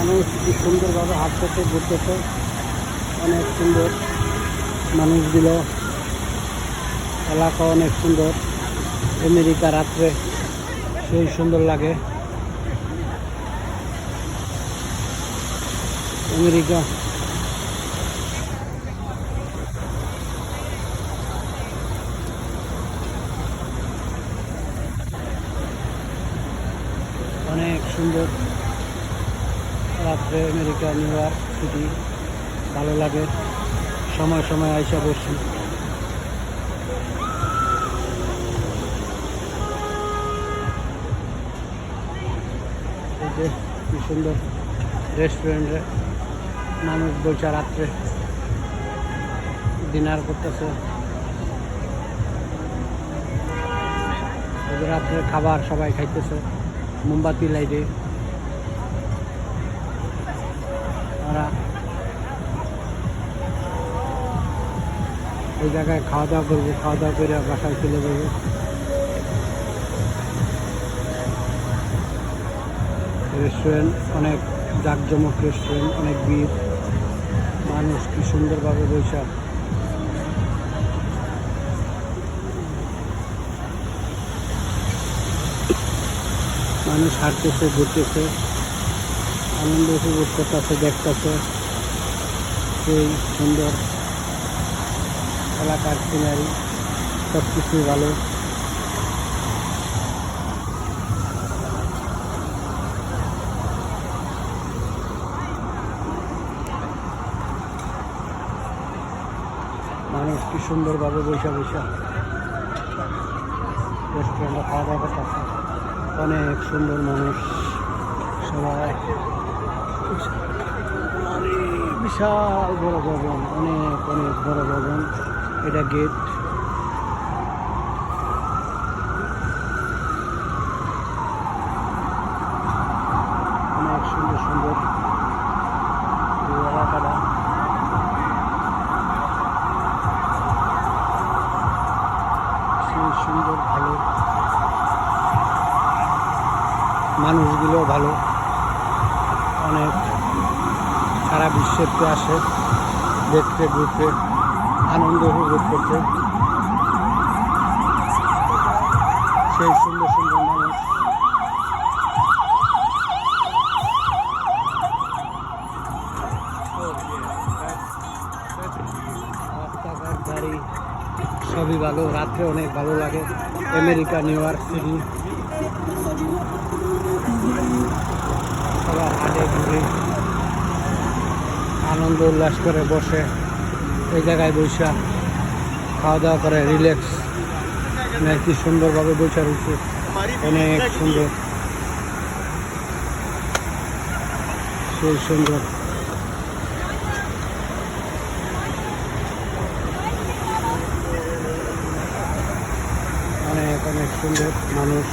মানুষ কি সুন্দরভাবে হাঁটতেছে ঘুরতেছে, অনেক সুন্দর মানুষগুলো, এলাকা অনেক সুন্দর। আমেরিকা রাত্রে সেই সুন্দর লাগে। আমেরিকা অনেক সুন্দর রাত্রে। আমেরিকা নিউ ইয়র্ক সিটি ভালো লাগে, সময় সময় আইসা বসি। এই যে কি সুন্দর রেস্টুরেন্টে মানুষ বসে রাত্রে ডিনার করতেছে। রাত্রে খাবার সবাই খাইতেছে মোমবাতি লাইটে। ওরা এই জায়গায় খাওয়া দাওয়া করবো, খাওয়া দাওয়া করে বাসায় চলে যাবো। রেস্টুরেন্ট অনেক জাঁকজমক, রেস্টুরেন্ট অনেক ভিড়, মানুষ কি সুন্দরভাবে বসে। মানুষ হাঁটতেছে ঘুরতেছে, আনন্দ উপভোগ করতেছে, দেখতেছে সেই সুন্দর এলাকার সিনারি, সব কিছুই ভালো। মানুষ কি সুন্দরভাবে বৈশা বৈশা রেস্টুরেন্টে খাওয়া দাওয়া করতেছে। অনেক সুন্দর মানুষ সবাই। বিশাল বড় ভবন, অনেক অনেক বড় ভবন। এটা গেট। অনেক সুন্দর সুন্দর এলাকাটা। সেই সুন্দর, ভালো মানুষগুলো ভালো। অনেক সারা বিশ্বের তো আসে দেখতে, ঘুরতে, আনন্দ উপভোগ করতে। সেই সুন্দর সুন্দর মানুষ। রাস্তাঘাট, গাড়ি সবই ভালো। রাত্রে অনেক ভালো লাগে। আমেরিকা নিউ ইয়র্ক সিটি সবাই হাঁটে ঘুরে আনন্দ উল্লাস করে বসে। এই জায়গায় বসে খাওয়া দাওয়া করে, রিল্যাক্স। কি সুন্দরভাবে বসে রয়েছে, অনেক সুন্দর, সেই সুন্দর। অনেক অনেক সুন্দর মানুষ,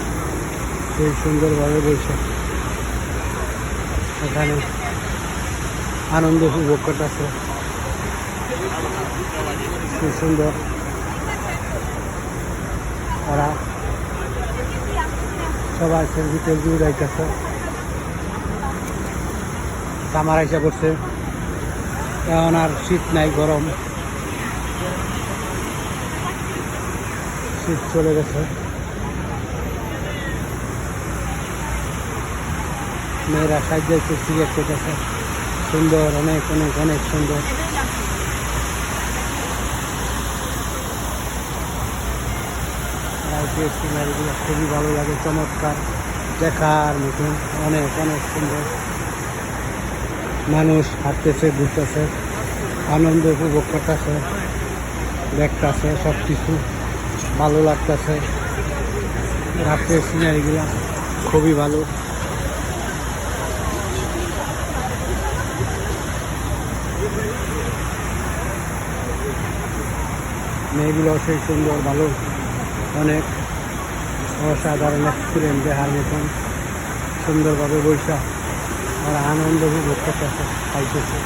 সেই সুন্দরভাবে বসে এখানে আনন্দ উপভোগ করতেছে। খুব সুন্দর। ওরা সবাই সেলফি টেলফি উড়াইতেছে। সামার আইসা করছে, এখন আর শীত নাই, গরম। শীত চলে গেছে। মেয়েরা সাহায্য সিগারেট খেতেছে, সুন্দর, অনেক অনেক অনেক সুন্দর। সিনারিগুলো খুবই ভালো লাগে, চমৎকার, দেখার মতন, অনেক অনেক সুন্দর। মানুষ হাঁটতেছে, ঘুরতেছে, আনন্দ উপভোগ করতেছে, দেখতেছে, সব কিছু ভালো লাগতেছে। রাত্রের সিনারিগুলো খুবই ভালো। মেয়েগুলো সেই সুন্দর, ভালো, অনেক অসাধারণ এক্সপিরিয়েন্স দেখার মতন। সুন্দরভাবে বৈশা আর আনন্দ উপভোগ করতেছে, খাইতেছে।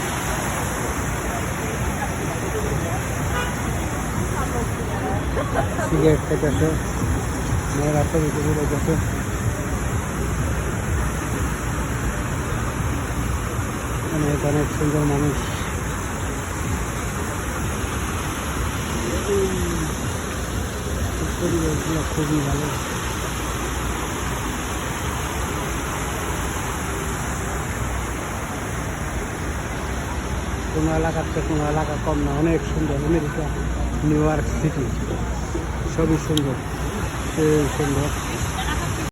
সিগারেট খেতেছে, মেয়েরা ছবি টবি রেখেছে। অনেক অনেক সুন্দর মানুষ। পরিবেশগুলো খুবই ভালো। কোনো এলাকার চেয়ে কোনো এলাকা কম না, অনেক সুন্দর। আমেরিকা, নিউ ইয়র্ক সিটি সবই সুন্দর, সেই সুন্দর।